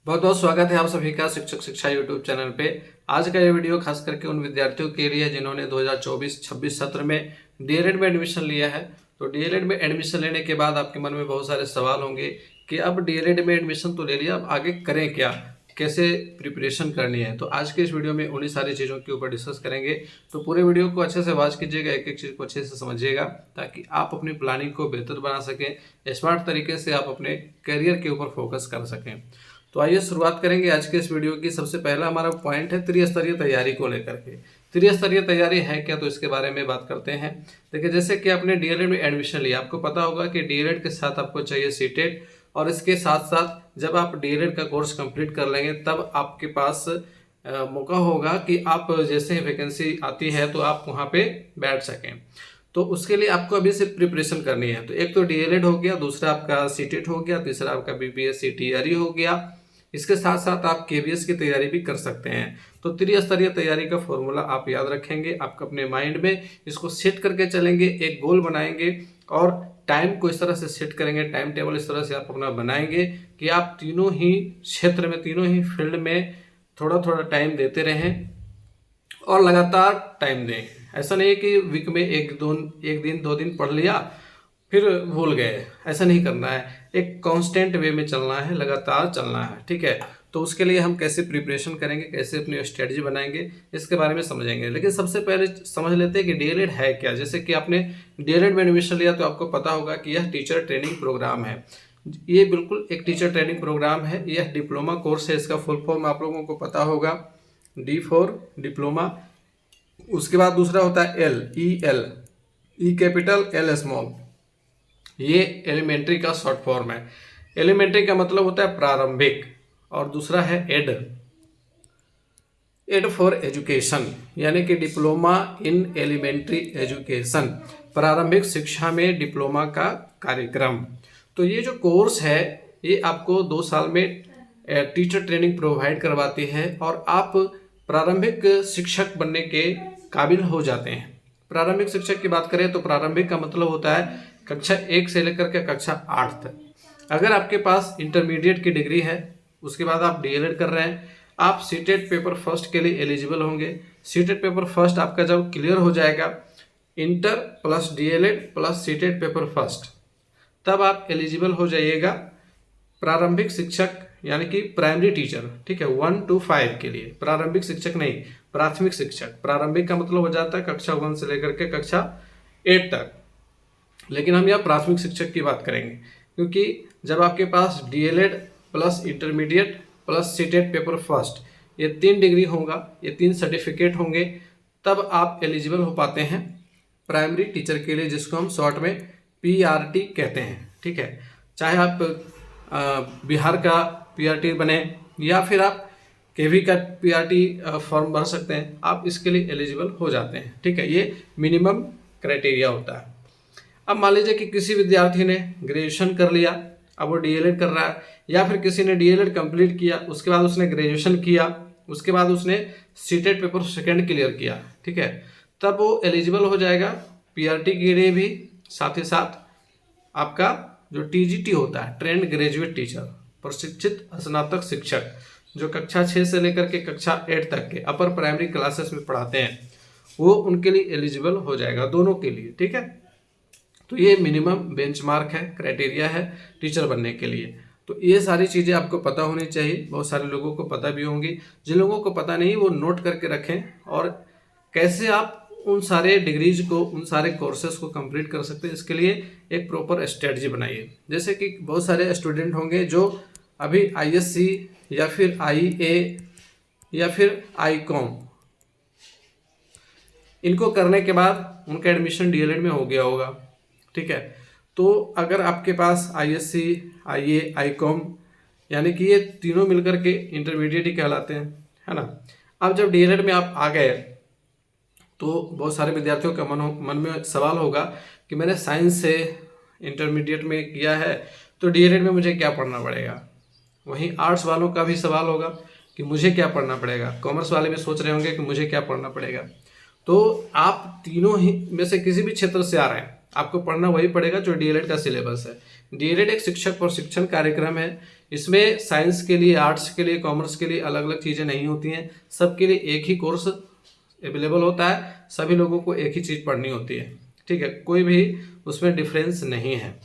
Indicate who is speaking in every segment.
Speaker 1: बहुत बहुत स्वागत है आप सभी का शिक्षक शिक्षा यूट्यूब चैनल पे। आज का ये वीडियो खास करके उन विद्यार्थियों के लिए जिन्होंने 2024-26 सत्र में डीएलएड में एडमिशन लिया है। तो डीएलएड में एडमिशन लेने के बाद आपके मन में बहुत सारे सवाल होंगे कि अब डीएलएड में एडमिशन तो ले लिया, अब आगे करें क्या, कैसे प्रिपरेशन करनी है। तो आज के इस वीडियो में उन्हीं सारी चीज़ों के ऊपर डिस्कस करेंगे। तो पूरे वीडियो को अच्छे से वॉच कीजिएगा, एक एक चीज़ को अच्छे से समझिएगा ताकि आप अपनी प्लानिंग को बेहतर बना सकें, स्मार्ट तरीके से आप अपने करियर के ऊपर फोकस कर सकें। तो आइए शुरुआत करेंगे आज के इस वीडियो की। सबसे पहला हमारा पॉइंट है त्रिस्तरीय तैयारी को लेकर के। त्रिस्तरीय तैयारी है क्या, तो इसके बारे में बात करते हैं। देखिए, जैसे कि आपने डीएलएड में एडमिशन लिया, आपको पता होगा कि डीएलएड के साथ आपको चाहिए सीटेट, और इसके साथ साथ जब आप डीएलएड का कोर्स कंप्लीट कर लेंगे तब आपके पास मौका होगा कि आप जैसे ही वैकेंसी आती है तो आप वहाँ पे बैठ सकें। तो उसके लिए आपको अभी से प्रिपरेशन करनी है। तो एक तो डीएलएड हो गया, दूसरा आपका सीटेट हो गया, तीसरा आपका बीपीएस सीटीआरई हो गया। इसके साथ साथ आप केवीएस की तैयारी भी कर सकते हैं। तो त्रिस्तरीय तैयारी का फॉर्मूला आप याद रखेंगे, आपको अपने माइंड में इसको सेट करके चलेंगे, एक गोल बनाएंगे और टाइम को इस तरह से सेट करेंगे, टाइम टेबल इस तरह से आप अपना बनाएंगे कि आप तीनों ही क्षेत्र में, तीनों ही फील्ड में थोड़ा थोड़ा टाइम देते रहें और लगातार टाइम दें। ऐसा नहीं है कि वीक में एक दिन 2 दिन पढ़ लिया फिर भूल गए, ऐसा नहीं करना है। एक कांस्टेंट वे में चलना है, लगातार चलना है, ठीक है। तो उसके लिए हम कैसे प्रिपरेशन करेंगे, कैसे अपनी स्ट्रेटजी बनाएंगे, इसके बारे में समझेंगे। लेकिन सबसे पहले समझ लेते हैं कि डीएलएड है क्या। जैसे कि आपने डीएलएड में एडमिशन लिया तो आपको पता होगा कि यह टीचर ट्रेनिंग प्रोग्राम है। ये बिल्कुल एक टीचर ट्रेनिंग प्रोग्राम है, यह डिप्लोमा कोर्स है। इसका फुल फॉर्म आप लोगों को पता होगा, D4 डिप्लोमा। उसके बाद दूसरा होता है L, E capital L small, ये एलिमेंट्री का शॉर्ट फॉर्म है। एलिमेंट्री का मतलब होता है प्रारंभिक, और दूसरा है एड फॉर एजुकेशन, यानी कि डिप्लोमा इन एलिमेंट्री एजुकेशन, प्रारंभिक शिक्षा में डिप्लोमा का कार्यक्रम। तो ये जो कोर्स है ये आपको 2 साल में टीचर ट्रेनिंग प्रोवाइड करवाती है और आप प्रारंभिक शिक्षक बनने के काबिल हो जाते हैं। प्रारंभिक शिक्षक की बात करें तो प्रारंभिक का मतलब होता है कक्षा 1 से लेकर के कक्षा 8 तक। अगर आपके पास इंटरमीडिएट की डिग्री है, उसके बाद आप डीएलएड कर रहे हैं, आप सीटेट पेपर फर्स्ट के लिए एलिजिबल होंगे। सीटेट पेपर फर्स्ट आपका जब क्लियर हो जाएगा, inter plus DElEd plus CTET paper first, तब आप एलिजिबल हो जाइएगा प्रारंभिक शिक्षक यानी कि प्राइमरी टीचर, ठीक है, 1 to 5 के लिए। प्रारंभिक शिक्षक नहीं, प्राथमिक शिक्षक। प्रारंभिक का मतलब हो जाता है कक्षा 1 से लेकर के कक्षा 8 तक, लेकिन हम यहाँ प्राथमिक शिक्षक की बात करेंगे क्योंकि जब आपके पास DElEd plus intermediate plus CTET paper first, ये 3 डिग्री होगा, ये 3 सर्टिफिकेट होंगे, तब आप एलिजिबल हो पाते हैं प्राइमरी टीचर के लिए, जिसको हम शॉर्ट में पीआरटी कहते हैं, ठीक है। चाहे आप बिहार का पीआरटी बने या फिर आप केवी का पीआरटी फॉर्म भर सकते हैं, आप इसके लिए एलिजिबल हो जाते हैं, ठीक है। ये मिनिमम क्राइटेरिया होता है। अब मान लीजिए कि किसी विद्यार्थी ने ग्रेजुएशन कर लिया, अब वो डीएलएड कर रहा है, या फिर किसी ने डीएलएड कंप्लीट किया, उसके बाद उसने ग्रेजुएशन किया, उसके बाद उसने सीटेट पेपर सेकंड क्लियर किया, ठीक है, तब वो एलिजिबल हो जाएगा पीआरटी के लिए भी। साथ ही साथ आपका जो टीजीटी होता है, ट्रेंड ग्रेजुएट टीचर, प्रशिक्षित स्नातक शिक्षक, जो कक्षा 6 से लेकर के कक्षा 8 तक के अपर प्राइमरी क्लासेस में पढ़ाते हैं, वो उनके लिए एलिजिबल हो जाएगा, दोनों के लिए, ठीक है। तो ये मिनिमम बेंचमार्क है, क्राइटेरिया है टीचर बनने के लिए। तो ये सारी चीज़ें आपको पता होनी चाहिए। बहुत सारे लोगों को पता भी होंगी, जिन लोगों को पता नहीं वो नोट करके रखें, और कैसे आप उन सारे डिग्रीज को, उन सारे कोर्सेज को कंप्लीट कर सकते हैं, इसके लिए एक प्रॉपर स्ट्रेटजी बनाइए। जैसे कि बहुत सारे स्टूडेंट होंगे जो अभी आईएससी या फिर आईए या फिर आईकॉम, इनको करने के बाद उनका एडमिशन डीएलएड में हो गया होगा, ठीक है। तो अगर आपके पास आईएससी, आईए, आईकॉम, यानी कि ये तीनों मिलकर के इंटरमीडिएट ही कहलाते हैं, है ना। अब जब डीएलएड में आप आ गए तो बहुत सारे विद्यार्थियों का मन में सवाल होगा कि मैंने साइंस से इंटरमीडिएट में किया है तो डीएलएड में मुझे क्या पढ़ना पड़ेगा। वहीं आर्ट्स वालों का भी सवाल होगा कि मुझे क्या पढ़ना पड़ेगा। कॉमर्स वाले भी सोच रहे होंगे कि मुझे क्या पढ़ना पड़ेगा। तो आप तीनों ही में से किसी भी क्षेत्र से आ रहे हैं, आपको पढ़ना वही पड़ेगा जो डीएलएड का सिलेबस है। डीएलएड एक शिक्षक प्रशिक्षण कार्यक्रम है। इसमें साइंस के लिए, आर्ट्स के लिए, कॉमर्स के लिए अलग अलग चीज़ें नहीं होती हैं, सबके लिए एक ही कोर्स अवेलेबल होता है, सभी लोगों को एक ही चीज़ पढ़नी होती है। ठीक है, कोई भी उसमें डिफरेंस नहीं है।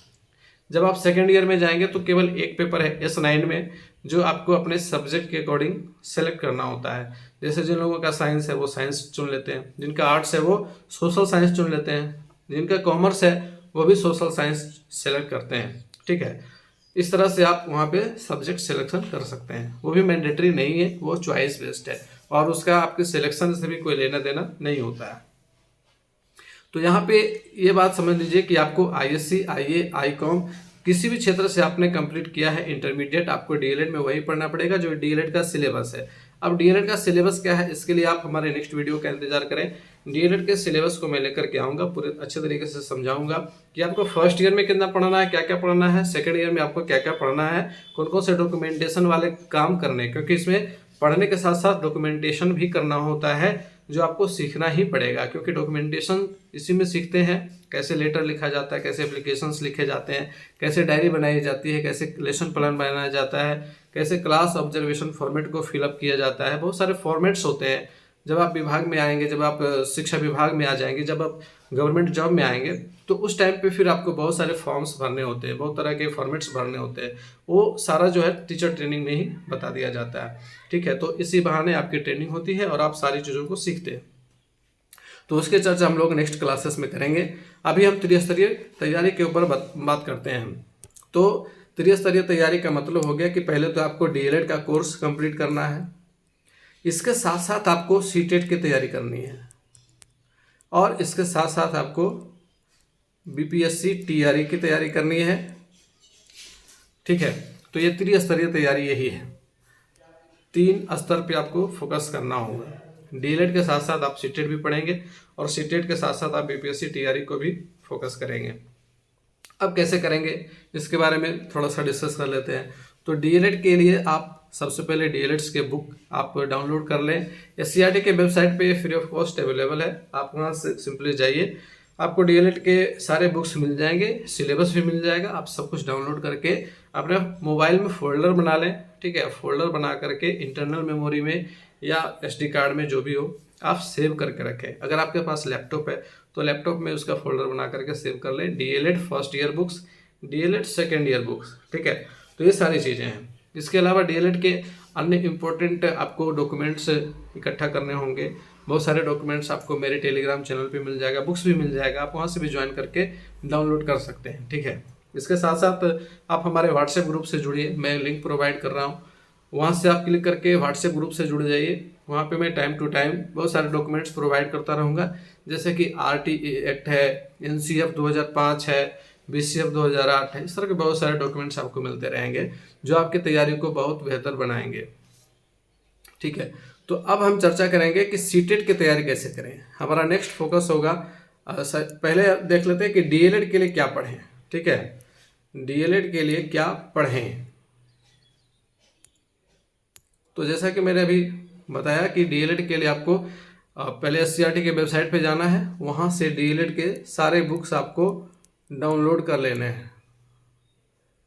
Speaker 1: जब आप सेकेंड ईयर में जाएंगे तो केवल एक पेपर है S9 में, जो आपको अपने सब्जेक्ट के अकॉर्डिंग सेलेक्ट करना होता है। जैसे जिन लोगों का साइंस है वो साइंस चुन लेते हैं, जिनका आर्ट्स है वो सोशल साइंस चुन लेते हैं, जिनका कॉमर्स है वो भी सोशल साइंस सेलेक्ट करते हैं। ठीक है, इस तरह से आप वहाँ पे सब्जेक्ट सिलेक्शन कर सकते हैं। वो भी मैंडेटरी नहीं है, वो चॉइस बेस्ड है और उसका आपके सिलेक्शन से भी कोई लेना देना नहीं होता है। तो यहाँ पे ये बात समझ लीजिए कि आपको ISC, IA, ICOM किसी भी क्षेत्र से आपने कंप्लीट किया है इंटरमीडिएट, आपको DLED में वही पढ़ना पड़ेगा जो DLED का सिलेबस है। अब DLED का सिलेबस क्या है, इसके लिए आप हमारे नेक्स्ट वीडियो का इंतजार करें। DLED के सिलेबस को मैं लेकर के आऊँगा, पूरे अच्छे तरीके से समझाऊंगा कि आपको फर्स्ट ईयर में कितना पढ़ना है, क्या क्या पढ़ना है, सेकेंड ईयर में आपको क्या क्या पढ़ना है, कौन कौन से डॉक्यूमेंटेशन वाले काम करने, क्योंकि इसमें पढ़ने के साथ साथ डॉक्यूमेंटेशन भी करना होता है जो आपको सीखना ही पड़ेगा, क्योंकि डॉक्यूमेंटेशन इसी में सीखते हैं। कैसे लेटर लिखा जाता है, कैसे एप्लीकेशंस लिखे जाते हैं, कैसे डायरी बनाई जाती है, कैसे लेसन प्लान बनाया जाता है, कैसे क्लास ऑब्जर्वेशन फॉर्मेट को फिलअप किया जाता है। बहुत सारे फॉर्मेट्स होते हैं। जब आप विभाग में आएंगे, जब आप शिक्षा विभाग में आ जाएंगे, जब आप गवर्नमेंट जॉब में आएंगे, तो उस टाइम पे फिर आपको बहुत सारे फॉर्म्स भरने होते हैं, बहुत तरह के फॉर्मेट्स भरने होते हैं। वो सारा जो है टीचर ट्रेनिंग में ही बता दिया जाता है। ठीक है, तो इसी बहाने आपकी ट्रेनिंग होती है और आप सारी चीज़ों को सीखते हैं। तो उसके चर्चा हम लोग नेक्स्ट क्लासेस में करेंगे। अभी हम त्रिस्तरीय तैयारी के ऊपर बात करते हैं। तो त्रिस्तरीय तैयारी का मतलब हो गया कि पहले तो आपको DLED का कोर्स कंप्लीट करना है, इसके साथ साथ आपको CTET की तैयारी करनी है और इसके साथ साथ आपको BPSC TRE की तैयारी करनी है। ठीक है, तो ये त्रिस्तरीय तैयारी यही है, 3 स्तर पे आपको फोकस करना होगा। DLED के साथ साथ आप CTET भी पढ़ेंगे और CTET के साथ साथ आप BPSC TRE को भी फोकस करेंगे। अब कैसे करेंगे इसके बारे में थोड़ा सा डिस्कस कर लेते हैं। तो DLED के लिए आप सबसे पहले DLEDs के बुक आप डाउनलोड कर लें। SCERT के वेबसाइट पे फ्री ऑफ कॉस्ट अवेलेबल है, आप वहाँ से सिंपली जाइए, आपको DLED के सारे बुक्स मिल जाएंगे, सिलेबस भी मिल जाएगा। आप सब कुछ डाउनलोड करके अपने मोबाइल में फोल्डर बना लें। ठीक है, फोल्डर बना करके इंटरनल मेमोरी में या SD कार्ड में जो भी हो आप सेव करके रखें। अगर आपके पास लैपटॉप है तो लैपटॉप में उसका फोल्डर बना करके सेव कर लें, DLED first year books, DLED second year books. ठीक है, तो ये सारी चीज़ें हैं। इसके अलावा DLED के अन्य इम्पोर्टेंट आपको डॉक्यूमेंट्स इकट्ठा करने होंगे। बहुत सारे डॉक्यूमेंट्स आपको मेरे टेलीग्राम चैनल पे मिल जाएगा, बुक्स भी मिल जाएगा, आप वहाँ से भी ज्वाइन करके डाउनलोड कर सकते हैं। ठीक है, इसके साथ साथ आप हमारे व्हाट्सएप ग्रुप से जुड़िए, मैं लिंक प्रोवाइड कर रहा हूँ, वहाँ से आप क्लिक करके व्हाट्सएप ग्रुप से जुड़ जाइए। वहाँ पे मैं टाइम टू टाइम बहुत सारे डॉक्यूमेंट्स प्रोवाइड करता रहूँगा, जैसे कि RTE एक्ट है, NCF 2005 है, BCF 2008 है। इस तरह के बहुत सारे डॉक्यूमेंट्स आपको मिलते रहेंगे जो आपकी तैयारी को बहुत बेहतर बनाएंगे। ठीक है, तो अब हम चर्चा करेंगे कि CTET की तैयारी कैसे करें। हमारा नेक्स्ट फोकस होगा, पहले देख लेते हैं कि DLED के लिए क्या पढ़ें। ठीक है, DLED के लिए क्या पढ़ें। तो जैसा कि मैंने अभी बताया कि DLED के लिए आपको पहले SCERT के वेबसाइट पे जाना है, वहाँ से DLED के सारे बुक्स आपको डाउनलोड कर लेने हैं।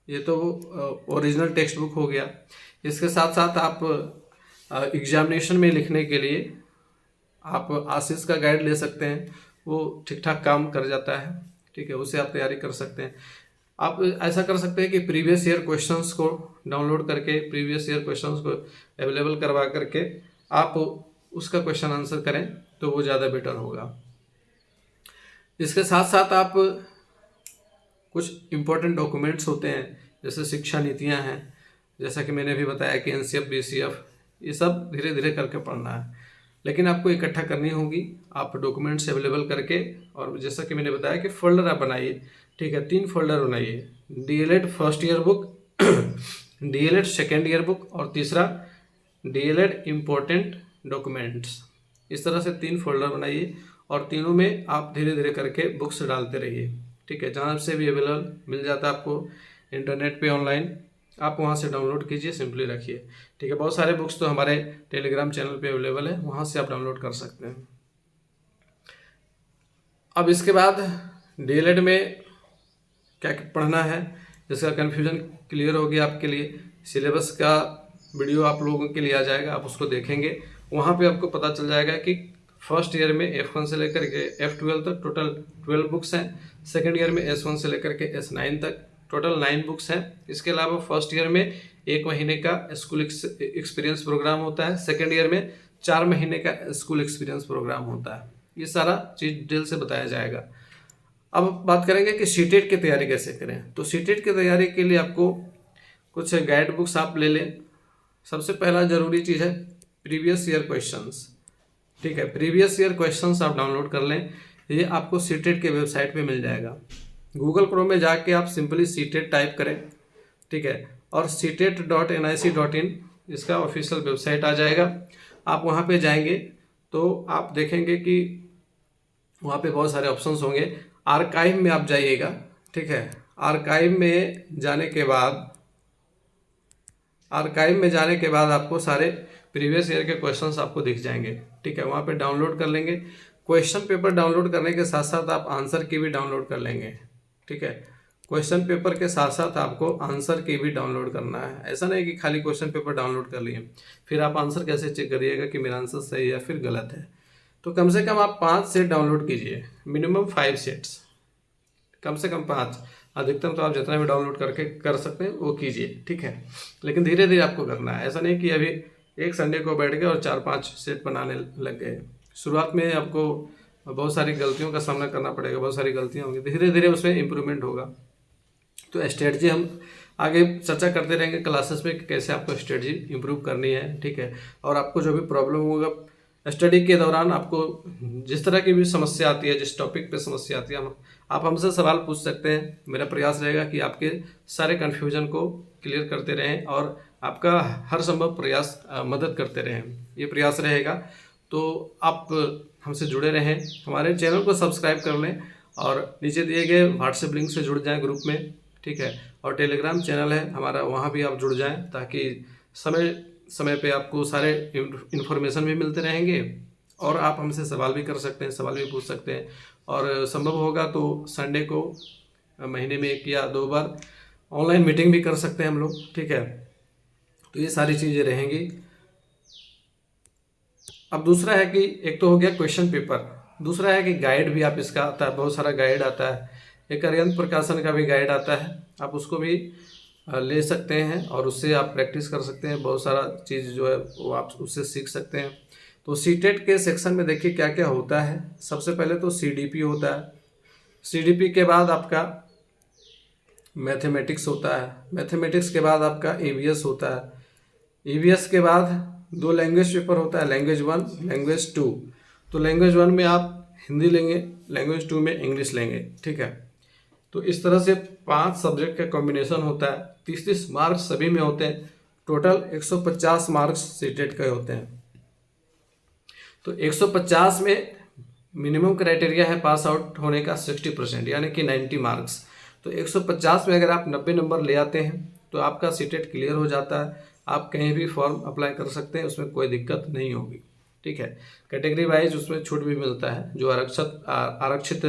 Speaker 1: ये तो ओरिजिनल टेक्स्ट बुक हो गया। इसके साथ साथ आप एग्जामिनेशन में लिखने के लिए आप आशीष का गाइड ले सकते हैं, वो ठीक ठाक काम कर जाता है। ठीक है, उससे आप तैयारी कर सकते हैं। आप ऐसा कर सकते हैं कि प्रीवियस ईयर क्वेश्चंस को डाउनलोड करके, प्रीवियस ईयर क्वेश्चंस को अवेलेबल करवा करके आप उसका क्वेश्चन आंसर करें तो वो ज़्यादा बेटर होगा। इसके साथ साथ आप कुछ इम्पोर्टेंट डॉक्यूमेंट्स होते हैं, जैसे शिक्षा नीतियां हैं, जैसा कि मैंने अभी बताया कि NCF BCF, ये सब धीरे धीरे करके पढ़ना है, लेकिन आपको इकट्ठा करनी होगी। आप डॉक्यूमेंट्स अवेलेबल करके, और जैसा कि मैंने बताया कि फोल्डर आप बनाइए। ठीक है, 3 फोल्डर बनाइए, DLED first year book, DLED second year book और तीसरा DLED इम्पोर्टेंट डॉक्यूमेंट्स। इस तरह से 3 फोल्डर बनाइए और तीनों में आप धीरे धीरे करके बुक्स डालते रहिए। ठीक है, जहाँ से भी अवेलेबल मिल जाता है आपको इंटरनेट पे ऑनलाइन, आप वहाँ से डाउनलोड कीजिए, सिंपली रखिए। ठीक है, बहुत सारे बुक्स तो हमारे टेलीग्राम चैनल पे अवेलेबल है, वहाँ से आप डाउनलोड कर सकते हैं। अब इसके बाद DLED में क्या पढ़ना है, जिसका कन्फ्यूजन क्लियर हो गया आपके लिए। सिलेबस का वीडियो आप लोगों के लिए आ जाएगा, आप उसको देखेंगे। वहाँ पे आपको पता चल जाएगा कि फर्स्ट ईयर में F1 से लेकर के F12 तक टोटल 12 बुक्स हैं। सेकेंड ईयर में S1 से लेकर के S9 तक टोटल 9 बुक्स हैं। इसके अलावा फर्स्ट ईयर में 1 महीने का स्कूल एक्सपीरियंस प्रोग्राम होता है। सेकेंड ईयर में 4 महीने का स्कूल एक्सपीरियंस प्रोग्राम होता है। ये सारा चीज़ डिटेल से बताया जाएगा। अब बात करेंगे कि सीटेट की तैयारी कैसे करें। तो सीटेट की तैयारी के लिए आपको कुछ गाइड बुक्स आप ले लें। सबसे पहला ज़रूरी चीज़ है प्रीवियस ईयर क्वेश्चंस। ठीक है, प्रीवियस ईयर क्वेश्चंस आप डाउनलोड कर लें। ये आपको सीटेट के वेबसाइट पे मिल जाएगा। गूगल क्रोम में जाके आप सिंपली सीटेट टाइप करें, ठीक है, और CTET.nic.in इसका ऑफिशियल वेबसाइट आ जाएगा। आप वहाँ पे जाएंगे तो आप देखेंगे कि वहाँ पे बहुत सारे ऑप्शंस होंगे। आर्काइव में आप जाइएगा, ठीक है। आर्काइव में जाने के बाद आपको सारे प्रीवियस ईयर के क्वेश्चंस आपको दिख जाएंगे, ठीक है। वहाँ पे डाउनलोड कर लेंगे। क्वेश्चन पेपर डाउनलोड करने के साथ साथ आप आंसर की भी डाउनलोड कर लेंगे, ठीक है। क्वेश्चन पेपर के साथ साथ आपको आंसर की भी डाउनलोड करना है। ऐसा नहीं कि खाली क्वेश्चन पेपर डाउनलोड कर लिए फिर आप आंसर कैसे चेक करिएगा कि मेरा आंसर सही है या फिर गलत है। तो कम से कम आप 5 सेट डाउनलोड कीजिए, मिनिमम 5 सेट्स, कम से कम 5। अधिकतम तो आप जितना भी डाउनलोड करके कर सकते हैं वो कीजिए, ठीक है। लेकिन धीरे धीरे आपको करना है। ऐसा नहीं कि अभी एक संडे को बैठ गए और 4-5 सेट बनाने लग गए। शुरुआत में आपको बहुत सारी गलतियों का सामना करना पड़ेगा, बहुत सारी गलतियाँ होंगी, धीरे धीरे उसमें इम्प्रूवमेंट होगा। तो स्ट्रेटजी हम आगे चर्चा करते रहेंगे क्लासेस में कि कैसे आपको स्ट्रेटजी इंप्रूव करनी है, ठीक है। और आपको जो भी प्रॉब्लम होगा स्टडी के दौरान, आपको जिस तरह की भी समस्या आती है, जिस टॉपिक पे समस्या आती है, आप हमसे सवाल पूछ सकते हैं। मेरा प्रयास रहेगा कि आपके सारे कन्फ्यूजन को क्लियर करते रहें और आपका हर संभव प्रयास मदद करते रहें, ये प्रयास रहेगा। तो आप हमसे जुड़े रहें, हमारे चैनल को सब्सक्राइब कर लें और नीचे दिए गए व्हाट्सएप लिंक से जुड़ जाएं ग्रुप में, ठीक है। और टेलीग्राम चैनल है हमारा, वहाँ भी आप जुड़ जाएं ताकि समय समय पे आपको सारे इन्फॉर्मेशन भी मिलते रहेंगे और आप हमसे सवाल भी कर सकते हैं, सवाल भी पूछ सकते हैं। और संभव होगा तो संडे को महीने में 1 या 2 बार ऑनलाइन मीटिंग भी कर सकते हैं हम लोग, ठीक है। तो ये सारी चीज़ें रहेंगी। अब दूसरा है कि एक तो हो गया क्वेश्चन पेपर, दूसरा है कि गाइड भी आप इसका आता है, बहुत सारा गाइड आता है। एक अरिहंत प्रकाशन का भी गाइड आता है, आप उसको भी ले सकते हैं और उससे आप प्रैक्टिस कर सकते हैं। बहुत सारा चीज़ जो है वो आप उससे सीख सकते हैं। तो सीटेट के सेक्शन में देखिए क्या क्या होता है। सबसे पहले तो CDP होता है। CDP के बाद आपका मैथमेटिक्स होता है। मैथमेटिक्स के बाद आपका EVS होता है। EVS के बाद 2 लैंग्वेज पेपर होता है, लैंग्वेज 1, लैंग्वेज 2। तो लैंग्वेज 1 में आप हिंदी लेंगे, लैंग्वेज 2 में इंग्लिश लेंगे, ठीक है। तो इस तरह से 5 सब्जेक्ट का कॉम्बिनेशन होता है। 30-30 मार्क्स सभी में होते हैं। टोटल 150 मार्क्स सीटेट के होते हैं। तो 150 में मिनिमम क्राइटेरिया है पास आउट होने का 60%, यानी कि 90 मार्क्स। तो 150 में अगर आप 90 नंबर ले आते हैं तो आपका सीटेट क्लियर हो जाता है। आप कहीं भी फॉर्म अप्लाई कर सकते हैं, उसमें कोई दिक्कत नहीं होगी, ठीक है। कैटेगरी वाइज उसमें छूट भी मिलता है। जो आरक्षित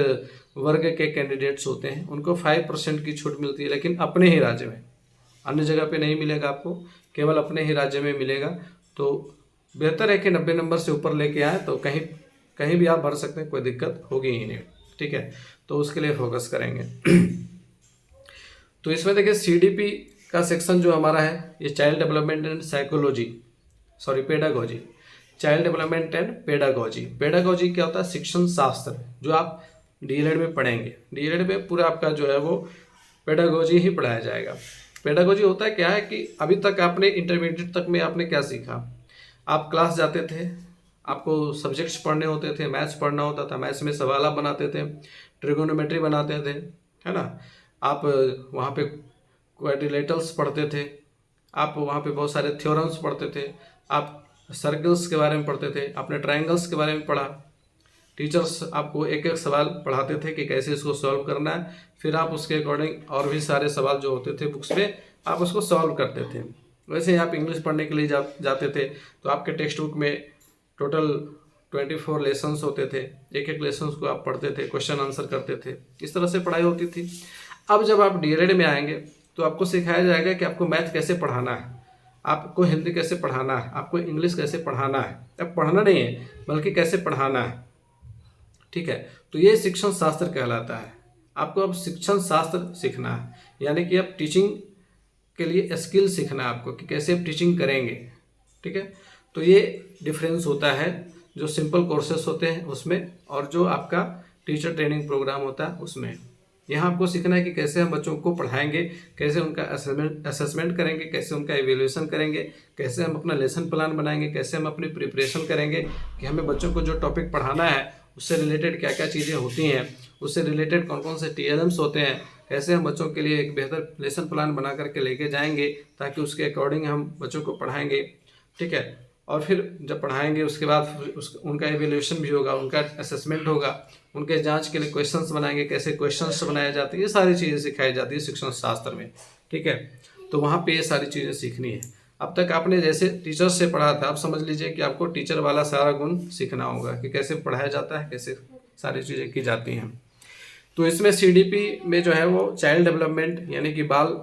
Speaker 1: वर्ग के कैंडिडेट्स होते हैं उनको 5% की छूट मिलती है, लेकिन अपने ही राज्य में, अन्य जगह पे नहीं मिलेगा आपको, केवल अपने ही राज्य में मिलेगा। तो बेहतर है कि 90 नंबर से ऊपर लेके आए तो कहीं भी आप भर सकते हैं, कोई दिक्कत होगी ही नहीं, ठीक है। तो उसके लिए फोकस करेंगे। तो इसमें देखिए CDP का सेक्शन जो हमारा है ये child development and pedagogy. Child development and pedagogy. Pedagogy क्या होता है? शिक्षण शास्त्र, जो आप DELED में पढ़ेंगे। DELED में पूरा आपका जो है वो पेडागोजी ही पढ़ाया जाएगा। पेडागोजी होता है क्या है कि अभी तक आपने इंटरमीडिएट तक में आपने क्या सीखा? आप क्लास जाते थे, आपको सब्जेक्ट्स पढ़ने होते थे, मैथ्स पढ़ना होता था, मैथ्स में सवाल आप बनाते थे, ट्रिगोनोमेट्री बनाते थे, है ना। आप वहाँ पे क्वाड्रिलेटरल्स पढ़ते थे, आप वहाँ पे बहुत सारे थ्योरम्स पढ़ते थे, आप सर्कल्स के बारे में पढ़ते थे, आपने ट्रायंगल्स के बारे में पढ़ा। टीचर्स आपको एक एक सवाल पढ़ाते थे कि कैसे इसको सॉल्व करना है, फिर आप उसके अकॉर्डिंग और भी सारे सवाल जो होते थे बुक्स में आप उसको सॉल्व करते थे। वैसे ही आप इंग्लिश पढ़ने के लिए जाते थे तो आपके टेक्स्ट बुक में टोटल 24 लेसन्स होते थे, एक एक लेसन को आप पढ़ते थे, क्वेश्चन आंसर करते थे, इस तरह से पढ़ाई होती थी। अब जब आप DELED में आएंगे तो आपको सिखाया जाएगा कि आपको मैथ कैसे पढ़ाना है, आपको हिंदी कैसे पढ़ाना है, आपको इंग्लिश कैसे पढ़ाना है। अब पढ़ना नहीं है बल्कि कैसे पढ़ाना है, ठीक है। तो ये शिक्षण शास्त्र कहलाता है। आपको अब शिक्षण शास्त्र सीखना है, यानी कि अब टीचिंग के लिए स्किल सीखना है आपको कि कैसे आप टीचिंग करेंगे, ठीक है। तो ये डिफरेंस होता है जो सिंपल कोर्सेस होते हैं उसमें और जो आपका टीचर ट्रेनिंग प्रोग्राम होता है उसमें। यहाँ आपको सीखना है कि कैसे हम बच्चों को पढ़ाएंगे, कैसे उनका असेसमेंट करेंगे, कैसे उनका इवेल्यूएशन करेंगे, कैसे हम अपना लेसन प्लान बनाएंगे, कैसे हम अपनी प्रिपरेशन करेंगे कि हमें बच्चों को जो टॉपिक पढ़ाना है उससे रिलेटेड क्या क्या चीज़ें होती हैं, उससे रिलेटेड कौन कौन से TLMs होते हैं, कैसे हम बच्चों के लिए एक बेहतर लेसन प्लान बना करके लेके जाएंगे ताकि उसके अकॉर्डिंग हम बच्चों को पढ़ाएंगे, ठीक है। और फिर जब पढ़ाएंगे उसके बाद उनका एवेल्यूएशन भी होगा, उनका असेसमेंट होगा, उनके जांच के लिए क्वेश्चंस बनाएंगे, कैसे क्वेश्चंस बनाए जाते हैं, ये सारी चीज़ें सिखाई जाती है शिक्षण शास्त्र में, ठीक है। तो वहाँ पे ये सारी चीज़ें सीखनी है। अब तक आपने जैसे टीचर से पढ़ा था, आप समझ लीजिए कि आपको टीचर वाला सारा गुण सीखना होगा कि कैसे पढ़ाया जाता है, कैसे सारी चीज़ें की जाती हैं। तो इसमें CDP में जो है वो चाइल्ड डेवलपमेंट यानी कि बाल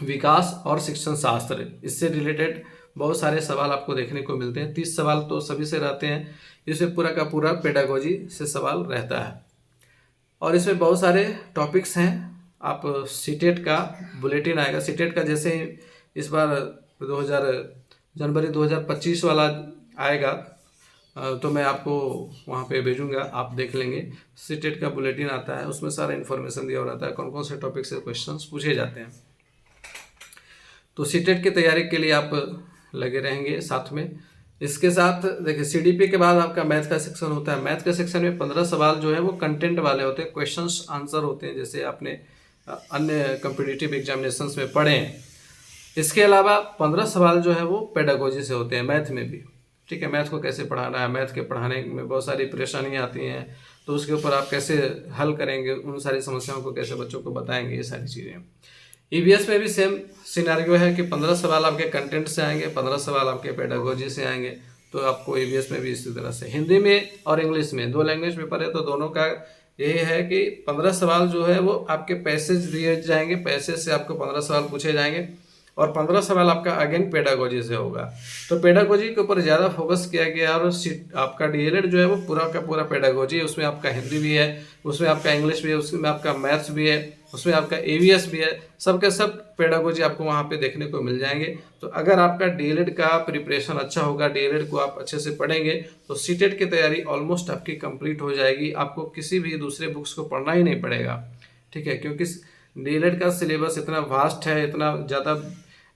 Speaker 1: विकास और शिक्षण शास्त्र, इससे रिलेटेड बहुत सारे सवाल आपको देखने को मिलते हैं। 30 सवाल तो सभी से रहते हैं, इसमें पूरा का पूरा पेडागोजी से सवाल रहता है और इसमें बहुत सारे टॉपिक्स हैं। आप सीटेट का बुलेटिन आएगा, सीटेट का जैसे इस बार जनवरी 2025 वाला आएगा तो मैं आपको वहाँ पे भेजूंगा, आप देख लेंगे। सीटेट का बुलेटिन आता है, उसमें सारा इन्फॉर्मेशन दिया रहता है कौन कौन से टॉपिक से क्वेश्चंस पूछे जाते हैं। तो सीटेट की तैयारी के लिए आप लगे रहेंगे साथ में। इसके साथ देखिए CDP के बाद आपका मैथ का सेक्शन होता है। मैथ के सेक्शन में 15 सवाल जो है वो कंटेंट वाले होते हैं, क्वेश्चंस आंसर होते हैं, जैसे आपने अन्य कॉम्पिटिटिव एग्जामिनेशंस में पढ़े हैं। इसके अलावा 15 सवाल जो है वो पेडागोजी से होते हैं मैथ में भी, ठीक है। मैथ को कैसे पढ़ाना है, मैथ के पढ़ाने में बहुत सारी परेशानियाँ आती हैं, तो उसके ऊपर आप कैसे हल करेंगे, उन सारी समस्याओं को कैसे बच्चों को बताएंगे, ये सारी चीज़ें। EVS में भी सेम सिनेरियो है कि 15 सवाल आपके कंटेंट से आएंगे, 15 सवाल आपके पेडागोजी से आएंगे। तो आपको EVS में भी इसी तरह से हिंदी में और इंग्लिश में 2 लैंग्वेज पेपर है, तो दोनों का यही है कि 15 सवाल जो है वो आपके पैसेज दिए जाएंगे, पैसेज से आपको 15 सवाल पूछे जाएंगे और 15 सवाल आपका अगेन पेडागोजी से होगा। तो पेडागोजी के ऊपर ज़्यादा फोकस किया गया और आपका DLED जो है वो पूरा का पूरा पेडागोजी है। उसमें आपका हिंदी भी है, उसमें आपका इंग्लिश भी है, उसमें आपका मैथ्स भी है, उसमें आपका EVS भी है, सब के सब पेडागोजी आपको वहाँ पे देखने को मिल जाएंगे। तो अगर आपका DLED का प्रिपरेशन अच्छा होगा, DLED को आप अच्छे से पढ़ेंगे तो सीटेट की तैयारी ऑलमोस्ट आपकी कंप्लीट हो जाएगी। आपको किसी भी दूसरे बुक्स को पढ़ना ही नहीं पड़ेगा, ठीक है, क्योंकि DLED का सिलेबस इतना वास्ट है, इतना ज़्यादा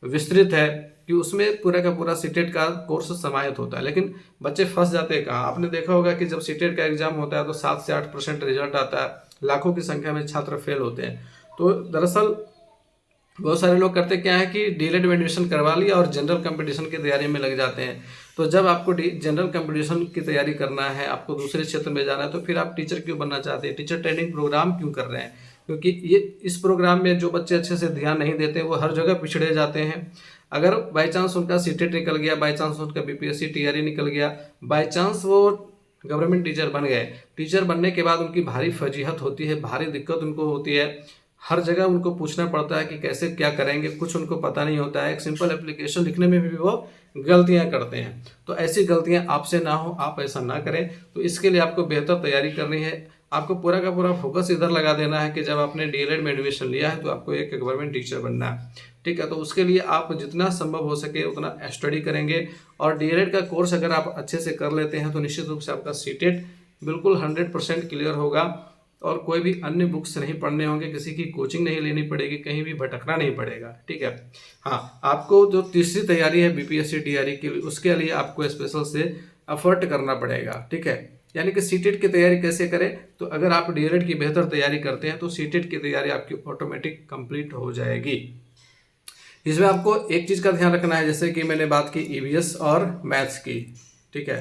Speaker 1: विस्तृत है कि उसमें पूरा का पूरा सीटेट का कोर्स समाहित होता है। लेकिन बच्चे फंस जाते हैं कहाँ, आपने देखा होगा कि जब सीटेट का एग्जाम होता है तो 7 से 8% रिजल्ट आता है, लाखों की संख्या में छात्र फेल होते हैं। तो दरअसल बहुत सारे लोग करते क्या है कि DLED में एडमिशन करवा लिया और जनरल कंपटीशन की तैयारी में लग जाते हैं। तो जब आपको जनरल कंपटीशन की तैयारी करना है, आपको दूसरे क्षेत्र में जाना है, तो फिर आप टीचर क्यों बनना चाहते हैं, टीचर ट्रेनिंग प्रोग्राम क्यों कर रहे हैं? क्योंकि ये इस प्रोग्राम में जो बच्चे अच्छे से ध्यान नहीं देते वो हर जगह पिछड़े जाते हैं। अगर बाई चांस उनका सीटेट निकल गया, बाई चांस उनका BPSC TRE निकल गया, बाई चांस वो गवर्नमेंट टीचर बन गए, टीचर बनने के बाद उनकी भारी फजीहत होती है, भारी दिक्कत उनको होती है, हर जगह उनको पूछना पड़ता है कि कैसे क्या करेंगे, कुछ उनको पता नहीं होता है। एक सिंपल एप्लीकेशन लिखने में भी वो गलतियां करते हैं। तो ऐसी गलतियां आपसे ना हो, आप ऐसा ना करें। तो इसके लिए आपको बेहतर तैयारी करनी है, आपको पूरा का पूरा फोकस इधर लगा देना है कि जब आपने DLED में एडमिशन लिया है तो आपको एक गवर्नमेंट टीचर बनना है, ठीक है। तो उसके लिए आप जितना संभव हो सके उतना स्टडी करेंगे और DLED का कोर्स अगर आप अच्छे से कर लेते हैं तो निश्चित रूप से आपका सीटेट बिल्कुल 100% क्लियर होगा और कोई भी अन्य बुक्स नहीं पढ़ने होंगे, किसी की कोचिंग नहीं लेनी पड़ेगी, कहीं भी भटकना नहीं पड़ेगा, ठीक है। हाँ, आपको जो तीसरी तैयारी है BPSC TRE के लिए, उसके लिए आपको स्पेशल से एफर्ट करना पड़ेगा, ठीक है। यानी कि सीटेट की तैयारी कैसे करें, तो अगर आप DLED की बेहतर तैयारी करते हैं तो सीटेट की तैयारी आपकी ऑटोमेटिक कंप्लीट हो जाएगी। इसमें आपको एक चीज़ का ध्यान रखना है, जैसे कि मैंने बात की EVS और मैथ्स की, ठीक है।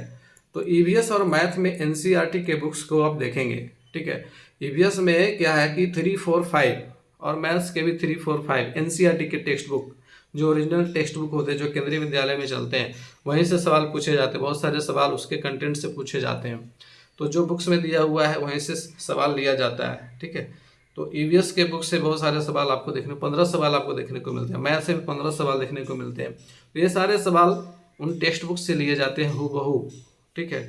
Speaker 1: तो EVS और मैथ में NCERT के बुक्स को आप देखेंगे, ठीक है। EVS में क्या है कि 3, 4, 5 और मैथ्स के भी 3, 4, 5 NCERT के टेक्स्ट बुक, जो ओरिजिनल टेक्स्ट बुक होते हैं, जो केंद्रीय विद्यालय में चलते हैं, वहीं से सवाल पूछे जाते हैं। बहुत सारे सवाल उसके कंटेंट से पूछे जाते हैं। तो जो बुक्स में दिया हुआ है वहीं से सवाल लिया जाता है, ठीक है। तो ईवीएस के बुक से बहुत सारे सवाल आपको 15 सवाल आपको देखने को मिलते हैं, मैथ से भी 15 सवाल देखने को मिलते हैं। तो ये सारे सवाल उन टेक्स्ट बुक से लिए जाते हैं हूबहू, ठीक है,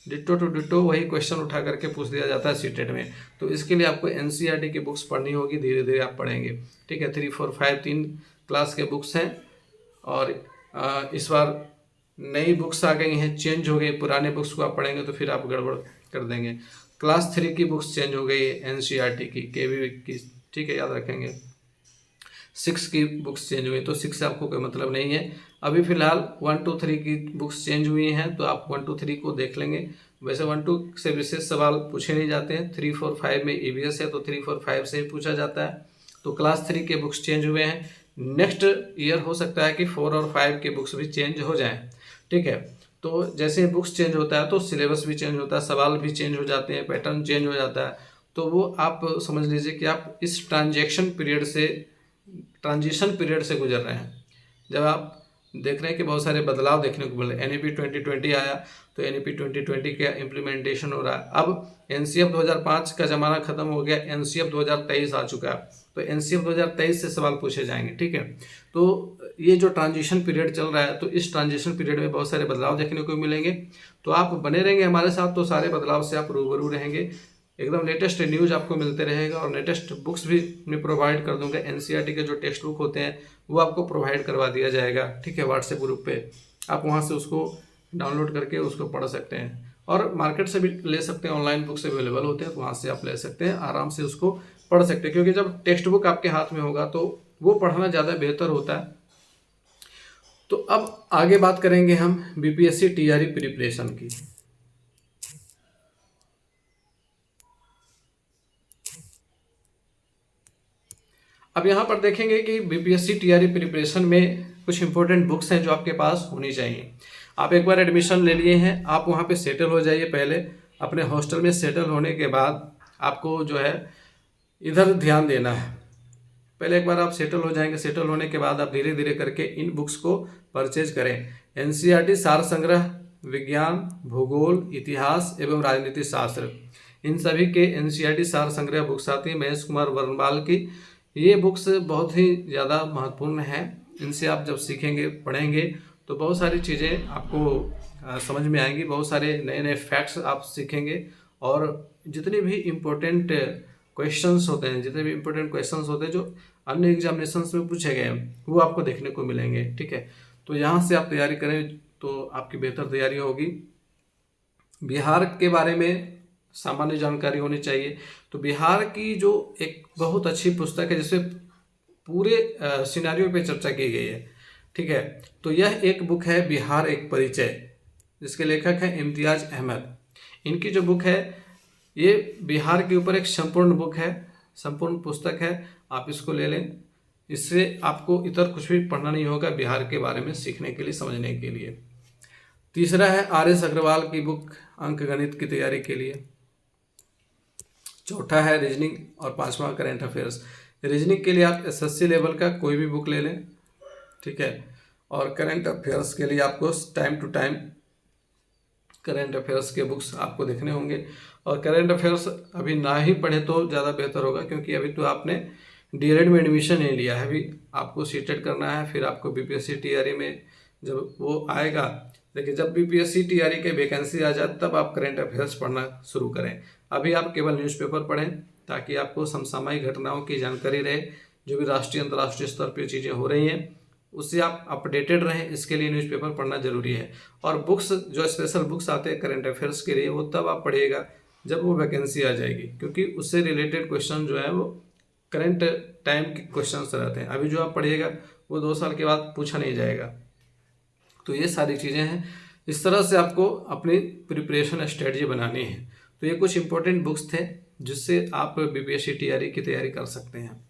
Speaker 1: डिट्टो टू डिट्टो वही क्वेश्चन उठा करके पूछ दिया जाता है सीटेट में। तो इसके लिए आपको एनसीईआरटी की बुक्स पढ़नी होगी, धीरे धीरे आप पढ़ेंगे, ठीक है। 3, 4, 5 3 क्लास के बुक्स हैं, और इस बार नई बुक्स आ गई हैं, चेंज हो गई। पुराने बुक्स को आप पढ़ेंगे तो फिर आप गड़बड़ कर देंगे। क्लास 3 की बुक्स चेंज हो गई है एनसीईआरटी की, केवी की, ठीक है, याद रखेंगे। 6 की बुक्स चेंज हुई, तो 6 से आपको कोई मतलब नहीं है। अभी फिलहाल 1, 2, 3 की बुक्स चेंज हुई हैं, तो आप 1, 2, 3 को देख लेंगे। वैसे 1, 2 से विशेष सवाल पूछे नहीं जाते हैं। 3, 4, 5 में ईवीएस है, तो 3, 4, 5 से ही पूछा जाता है। तो क्लास 3 के बुक्स चेंज हुए हैं। नेक्स्ट ईयर हो सकता है कि 4 और 5 के बुक्स भी चेंज हो जाएं, ठीक है। तो जैसे बुक्स चेंज होता है तो सिलेबस भी चेंज होता है, सवाल भी चेंज हो जाते हैं, पैटर्न चेंज हो जाता है। तो वो आप समझ लीजिए कि आप इस ट्रांजिशन पीरियड से गुजर रहे हैं, जब आप देख रहे हैं कि बहुत सारे बदलाव देखने को मिले। एनईपी 2020 आया, तो एनईपी 2020 का इम्प्लीमेंटेशन हो रहा है। अब एनसीएफ 2005 का ज़माना खत्म हो गया, एनसीएफ 2023 आ चुका है, तो एनसीएफ 2023 से सवाल पूछे जाएंगे, ठीक है। तो ये जो ट्रांजिशन पीरियड चल रहा है, तो इस ट्रांजिशन पीरियड में बहुत सारे बदलाव देखने को मिलेंगे। तो आप बने रहेंगे हमारे साथ, तो सारे बदलाव से आप रूबरू रहेंगे। एकदम लेटेस्ट न्यूज़ आपको मिलते रहेगा, और लेटेस्ट बुक्स भी मैं प्रोवाइड कर दूंगा। एनसीईआरटी के जो टेक्स्ट बुक होते हैं वो आपको प्रोवाइड करवा दिया जाएगा, ठीक है, व्हाट्सएप ग्रुप पे। आप वहाँ से उसको डाउनलोड करके उसको पढ़ सकते हैं, और मार्केट से भी ले सकते हैं, ऑनलाइन बुक्स अवेलेबल होते हैं, तो वहाँ से आप ले सकते हैं, आराम से उसको पढ़ सकते हैं। क्योंकि जब टेक्स्ट बुक आपके हाथ में होगा तो वो पढ़ना ज़्यादा बेहतर होता है। तो अब आगे बात करेंगे हम बीपीएससी टीआरई प्रिपरेशन की। अब यहाँ पर देखेंगे कि बीपीएससी टीआरई प्रिपरेशन में कुछ इंपॉर्टेंट बुक्स हैं जो आपके पास होनी चाहिए। आप एक बार एडमिशन ले लिए हैं, आप वहाँ पे सेटल हो जाइए। पहले अपने हॉस्टल में सेटल होने के बाद आपको जो है इधर ध्यान देना है। पहले एक बार आप सेटल हो जाएंगे, सेटल होने के बाद आप धीरे धीरे करके इन बुक्स को परचेज करें। एनसीईआरटी सार संग्रह, विज्ञान, भूगोल, इतिहास एवं राजनीति शास्त्र, इन सभी के एनसीईआरटी सार संग्रह बुक्स आती है महेश कुमार वर्णवाल की। ये बुक्स बहुत ही ज़्यादा महत्वपूर्ण हैं। इनसे आप जब सीखेंगे, पढ़ेंगे, तो बहुत सारी चीज़ें आपको समझ में आएंगी, बहुत सारे नए नए फैक्ट्स आप सीखेंगे, और जितने भी इम्पोर्टेंट क्वेश्चंस होते हैं, जितने भी इम्पोर्टेंट क्वेश्चंस होते हैं जो अन्य एग्जामिनेशंस में पूछे गए हैं, वो आपको देखने को मिलेंगे, ठीक है। तो यहाँ से आप तैयारी करें तो आपकी बेहतर तैयारी होगी। बिहार के बारे में सामान्य जानकारी होनी चाहिए। तो बिहार की जो एक बहुत अच्छी पुस्तक है जिसमें पूरे सिनेरियो पे चर्चा की गई है, ठीक है। तो यह एक बुक है बिहार एक परिचय, जिसके लेखक हैं इम्तियाज अहमद। इनकी जो बुक है ये बिहार के ऊपर एक संपूर्ण बुक है, संपूर्ण पुस्तक है। आप इसको ले लें, इससे आपको इतर कुछ भी पढ़ना नहीं होगा बिहार के बारे में सीखने के लिए, समझने के लिए। तीसरा है आर.एस. अग्रवाल की बुक अंक गणित की तैयारी के लिए। चौथा है रीजनिंग, और पांचवा करंट अफेयर्स। रीजनिंग के लिए आप एसएससी लेवल का कोई भी बुक ले लें, ठीक है। और करंट अफेयर्स के लिए आपको time to time current affairs के बुक्स आपको देखने होंगे। और करंट अफेयर्स अभी ना ही पढ़े तो ज़्यादा बेहतर होगा, क्योंकि अभी तो आपने डीएलएड में एडमिशन नहीं लिया है, अभी आपको सीटेट करना है, फिर आपको बीपीएससी टीआरई में जब वो आएगा, देखिए जब बीपीएससी टीआरई के वैकेंसी आ जाए तब आप करंट अफेयर्स पढ़ना शुरू करें। अभी आप केवल न्यूज़पेपर पढ़ें, ताकि आपको समसामयिक घटनाओं की जानकारी रहे, जो भी राष्ट्रीय अंतर्राष्ट्रीय स्तर पर चीज़ें हो रही हैं उससे आप अपडेटेड रहें। इसके लिए न्यूज़पेपर पढ़ना जरूरी है। और बुक्स, जो स्पेशल बुक्स आते हैं करंट अफेयर्स के लिए, वो तब आप पढ़िएगा जब वो वैकेंसी आ जाएगी, क्योंकि उससे रिलेटेड क्वेश्चन जो है वो करंट टाइम के क्वेश्चन रहते हैं। अभी जो आप पढ़िएगा वो 2 साल के बाद पूछा नहीं जाएगा। तो ये सारी चीज़ें हैं, इस तरह से आपको अपनी प्रिपरेशन स्ट्रेटजी बनानी है। तो ये कुछ इंपॉर्टेंट बुक्स थे जिससे आप बीपीएससी टीआरई की तैयारी कर सकते हैं।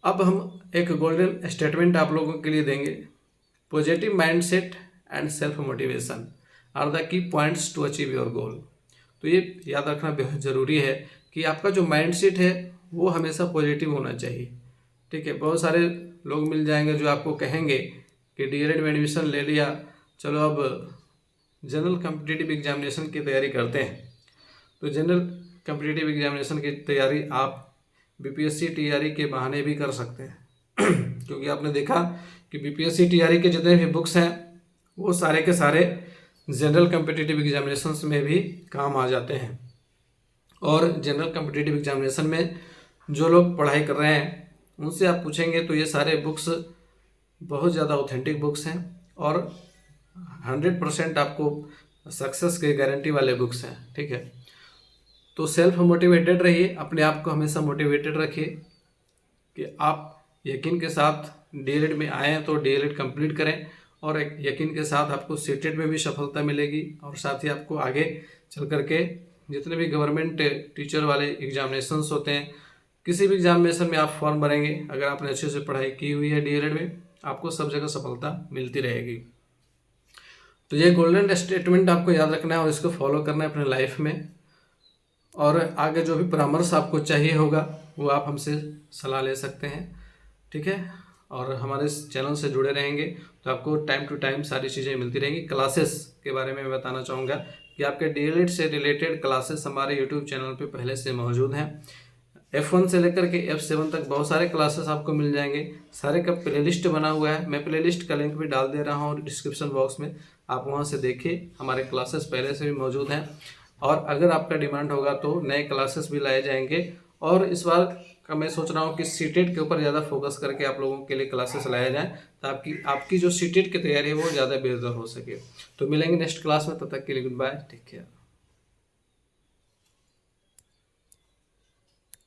Speaker 1: अब हम एक गोल्डन स्टेटमेंट आप लोगों के लिए देंगे। Positive mindset and self motivation are the key points to achieve your goal. तो ये याद रखना बेहद ज़रूरी है कि आपका जो माइंडसेट है वो हमेशा पॉजिटिव होना चाहिए, ठीक है। बहुत सारे लोग मिल जाएंगे जो आपको कहेंगे कि डीएलएड में एडमिशन ले लिया, चलो अब जनरल कॉम्पिटिटिव एग्जामिनेशन की तैयारी करते हैं। तो जनरल कॉम्पिटिटिव एग्जामिनेशन की तैयारी आप बीपीएससी टीआरई के बहाने भी कर सकते हैं क्योंकि आपने देखा कि बीपीएससी टीआरई के जितने भी बुक्स हैं वो सारे के सारे जनरल कम्पिटिटिव एग्जामिनेशंस में भी काम आ जाते हैं। और जनरल कम्पिटिटिव एग्जामिनेशन में जो लोग पढ़ाई कर रहे हैं उनसे आप पूछेंगे तो ये सारे बुक्स बहुत ज़्यादा ऑथेंटिक बुक्स हैं और 100% आपको सक्सेस के गारंटी वाले बुक्स हैं। ठीक है, तो सेल्फ मोटिवेटेड रहिए, अपने आप को हमेशा मोटिवेटेड रखिए कि आप यकीन के साथ डीएलएड में आए हैं तो डीएलएड कंप्लीट करें और यकीन के साथ आपको सीटेट में भी सफलता मिलेगी और साथ ही आपको आगे चल करके जितने भी गवर्नमेंट टीचर वाले एग्जामिनेशंस होते हैं, किसी भी एग्जामिनेशन में आप फॉर्म भरेंगे, अगर आपने अच्छे से पढ़ाई की हुई है डीएलएड में, आपको सब जगह सफलता मिलती रहेगी। तो ये गोल्डन स्टेटमेंट आपको याद रखना है और इसको फॉलो करना है अपने लाइफ में। और आगे जो भी परामर्श आपको चाहिए होगा वो आप हमसे सलाह ले सकते हैं। ठीक है, और हमारे इस चैनल से जुड़े रहेंगे तो आपको टाइम टू टाइम सारी चीज़ें मिलती रहेंगी। क्लासेस के बारे में मैं बताना चाहूँगा कि आपके डीएलएड से रिलेटेड क्लासेस हमारे यूट्यूब चैनल पे पहले से मौजूद हैं। F1 से लेकर के F7 तक बहुत सारे क्लासेस आपको मिल जाएंगे। सारे का प्लेलिस्ट बना हुआ है, मैं प्लेलिस्ट का लिंक भी डाल दे रहा हूँ डिस्क्रिप्शन बॉक्स में, आप वहाँ से देखिए। हमारे क्लासेस पहले से भी मौजूद हैं और अगर आपका डिमांड होगा तो नए क्लासेस भी लाए जाएंगे। और इस बार का मैं सोच रहा हूँ कि सीटेट के ऊपर ज़्यादा फोकस करके आप लोगों के लिए क्लासेस लाया जाए ताकि आपकी जो सीटेट की तैयारी है वो ज़्यादा बेहतर हो सके। तो मिलेंगे नेक्स्ट क्लास में, तब तक के लिए गुड बाय, टेक केयर।